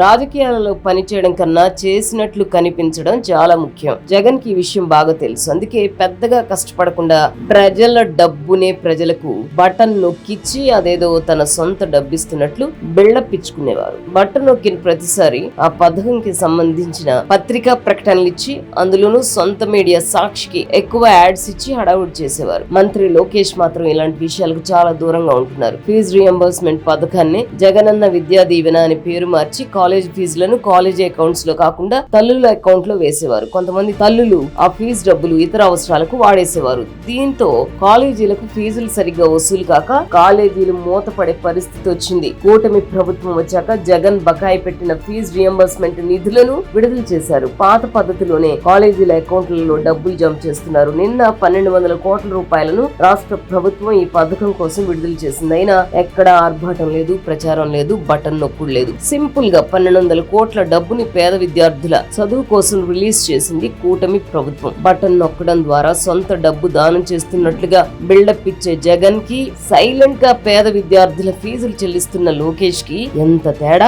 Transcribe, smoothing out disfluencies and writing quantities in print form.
రాజకీయాలలో పనిచేయడం కన్నా చేసినట్లు కనిపించడం చాలా ముఖ్యం. జగన్ కి ఈ విషయం బాగా తెలుసు. అందుకే పెద్దగా కష్టపడకుండా ప్రజల డబ్బునే ప్రజలకు బటన్ నొక్కిచ్చి అదేదో తన సొంత డబ్బిస్తున్నట్లు బిల్డప్ ఇచ్చుకునేవారు. బటన్ నొక్కిన ప్రతిసారి ఆ పథకంకి సంబంధించిన పత్రికా ప్రకటనలు ఇచ్చి అందులోనూ సొంత మీడియా సాక్షికి ఎక్కువ యాడ్స్ ఇచ్చి హడావుడి చేసేవారు. మంత్రి లోకేష్ మాత్రం ఇలాంటి విషయాలకు చాలా దూరంగా ఉంటున్నారు. ఫీజు రియంబర్స్మెంట్ పథకాన్ని జగనన్న విద్యా దీవెన అని పేరు మార్చి కాలేజ్ ఫీజులను కాలేజీ అకౌంట్స్ లో కాకుండా తల్లుల అకౌంట్ లో వేసేవారు. కొంతమంది తల్లులు ఆ ఫీజు డబ్బులు ఇతర అవసరాలకు వాడేసేవారు. దీంతో కాలేజీలకు ఫీజులు సరిగ్గా వసూలు కాక కాలేజీలు మూతపడే పరిస్థితి వచ్చింది. కూటమి ప్రభుత్వం వచ్చాక జగన్ బకాయి పెట్టిన ఫీజు రియంబర్స్మెంట్ నిధులను విడుదల చేశారు. పాత పద్ధతిలోనే కాలేజీల అకౌంట్లలో డబ్బులు జమ చేస్తున్నారు. నిన్న 1200 కోట్ల రూపాయలను రాష్ట్ర ప్రభుత్వం ఈ పథకం కోసం విడుదల చేసింది. అయినా ఎక్కడా ఆర్భాటం లేదు, ప్రచారం లేదు, బటన్ నొక్కుడు లేదు. సింపుల్ గా 1200 కోట్ల డబ్బుని పేద విద్యార్థుల చదువు కోసం రిలీజ్ చేసింది కూటమి ప్రభుత్వం. బటన్ నొక్కడం ద్వారా సొంత డబ్బు దానం చేస్తున్నట్లుగా బిల్డప్ ఇచ్చే జగన్ కి సైలెంట్ గా పేద విద్యార్థుల ఫీజులు చెల్లిస్తున్న లోకేష్ కి ఎంత తేడా.